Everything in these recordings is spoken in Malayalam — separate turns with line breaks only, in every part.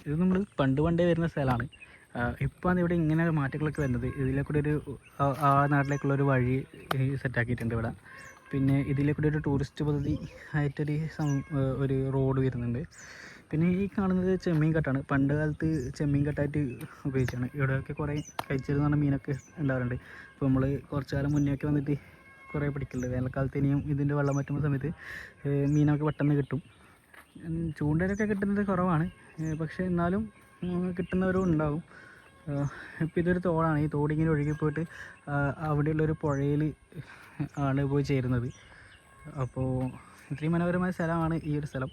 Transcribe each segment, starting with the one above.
ഇത് നമ്മൾ പണ്ടേ വരുന്ന സ്ഥലമാണ്. ഇപ്പോഴാണ് ഇവിടെ ഇങ്ങനെ മാറ്റങ്ങളൊക്കെ വരുന്നത്. ഇതിലെ കൂടെ ഒരു ആ നാട്ടിലേക്കുള്ളൊരു വഴി സെറ്റാക്കിയിട്ടുണ്ട് ഇവിടെ. പിന്നെ ഇതിലെ കൂടെ ഒരു ടൂറിസ്റ്റ് പദ്ധതി ആയിട്ടൊരു റോഡ് വരുന്നുണ്ട്. പിന്നെ ഈ കാണുന്നത് ചെമ്മീൻ കട്ടാണ്. പണ്ട് കാലത്ത് ചെമ്മീൻ കട്ടായിട്ട് ഉപയോഗിച്ചാണ്. ഇവിടെയൊക്കെ കുറേ കഴിച്ചിരുന്ന പറഞ്ഞ മീനൊക്കെ ഉണ്ടാവാറുണ്ട്. ഇപ്പോൾ നമ്മൾ കുറച്ച് കാലം മുന്നേയൊക്കെ വന്നിട്ട് കുറേ പിടിക്കലുണ്ട്. വേനൽക്കാലത്ത് ഇനിയും ഇതിൻ്റെ വെള്ളം പറ്റുന്ന സമയത്ത് മീനൊക്കെ പെട്ടെന്ന് കിട്ടും. ചൂണ്ടയിലൊക്കെ കിട്ടുന്നത് കുറവാണ്, പക്ഷേ എന്നാലും കിട്ടുന്നവരും ഉണ്ടാകും. ഇപ്പോൾ ഇതൊരു തോടാണ്. ഈ തോടിങ്ങനെ ഒഴുകിപ്പോയിട്ട് അവിടെയുള്ളൊരു പുഴയിൽ ആണ് പോയി ചേരുന്നത്. അപ്പോൾ ഇത്രയും മനോഹരമായ സ്ഥലമാണ് ഈ ഒരു സ്ഥലം.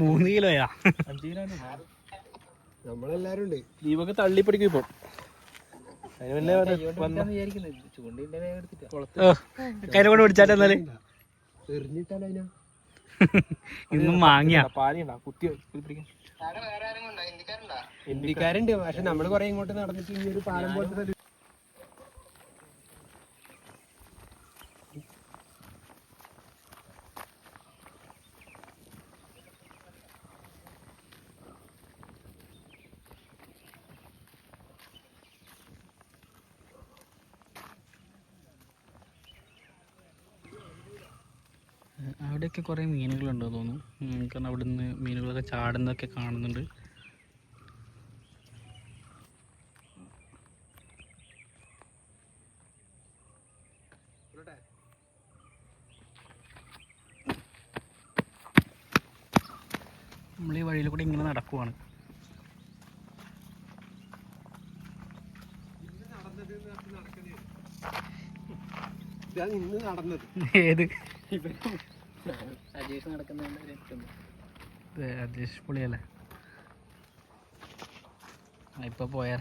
മൂന്ന് കിലോയാ
നമ്മളെല്ലാരും ഉണ്ട്.
ദീപൊക്കെ തള്ളിപ്പിടിക്കും ഇപ്പൊ. കയ്യിലെ കൊണ്ട് പിടിച്ചാട്ടെ എന്നാല് ഇന്നും മാങ്ങിയ
ഹിന്ദിക്കാരുണ്ട്. പക്ഷെ നമ്മള് കൊറേ ഇങ്ങോട്ട് നടന്നിട്ട് ഈ ഒരു പാലം പോലത്തെ
അവിടെയൊക്കെ കുറേ മീനുകളുണ്ടോ തോന്നുന്നു. കാരണം അവിടെ നിന്ന് മീനുകളൊക്കെ ചാടുന്നതൊക്കെ കാണുന്നുണ്ട്. നമ്മൾ ഈ വഴിയിൽ കൂടെ ഇങ്ങനെ നടക്കുവാണ്. ഏത് അജേഷ് പൊളിയല്ലേ? ഇപ്പൊ പോയാ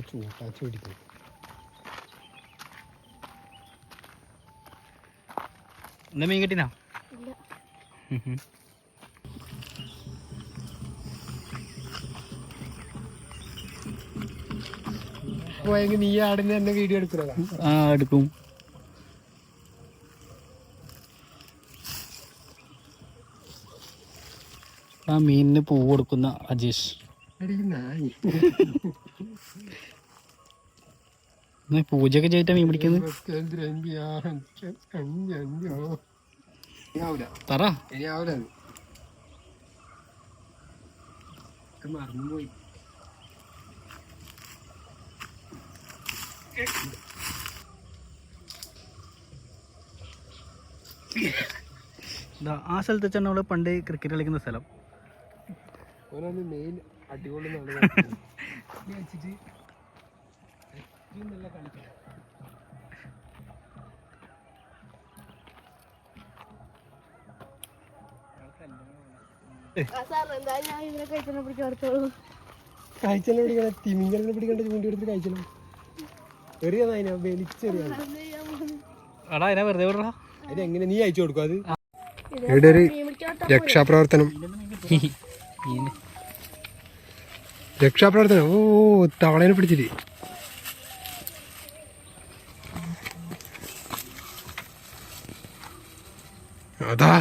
ചൂട്ടാച്ചു പിടിക്കും.
എന്താ മീൻ കിട്ടിനാ?
പോയെങ്കിൽ നീ ആടുന്ന തന്നെ വീഡിയോ എടുക്കുന്നതാ?
ആ എടുക്കും. ആ മീനിന് പൂവ് കൊടുക്കുന്ന അജേഷ്. പൂജയൊക്കെ ചെയ്തിട്ടാ മീൻ പിടിക്കുന്നത്. പറ
മറന്നുപോയി.
ആ സ്ഥലത്ത് വെച്ചാണ് നമ്മള് പണ്ട് ക്രിക്കറ്റ് കളിക്കുന്ന സ്ഥലം.
മെയിൻ അടിപൊളി കഴിച്ചെല്ലാം പിടിക്കണ തിമിങ്കലിനെ പിടിക്കേണ്ട ചൂണ്ടി എടുത്ത് കഴിച്ചല്ലോ. എറിയാ വലിച്ചെറിയാണ്.
വെറുതെ വിടറാ.
അതെങ്ങനെ നീ അയച്ചു കൊടുക്കും? അത് ഇവിടെ ഒരു രക്ഷാപ്രവർത്തനം. ഓ തവളേനെ പിടിച്ചിട്ട് അതാ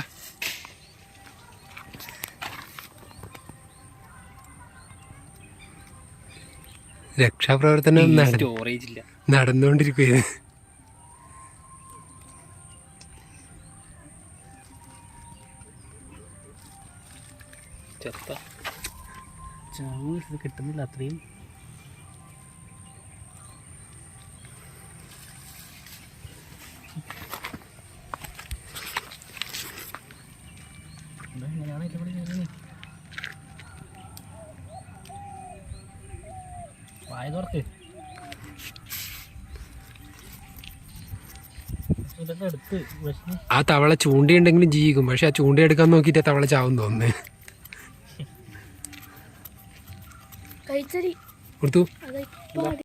രക്ഷാപ്രവർത്തനം നടന്നുകൊണ്ടിരിക്കുകയാണ്.
കിട്ടുന്നില്ല അത്രയും. എങ്ങനെയാണ് ഇവിടെ വായ തുറക്ക്. ഇതൊക്കെ എടുത്ത്
ആ തവള ചൂണ്ടയുണ്ടെങ്കിലും ജീവിക്കും. പക്ഷെ ആ ചൂണ്ട എടുക്കാൻ നോക്കിയിട്ട് തവള ചാവും തോന്നുന്നു. കൊടുത്തു.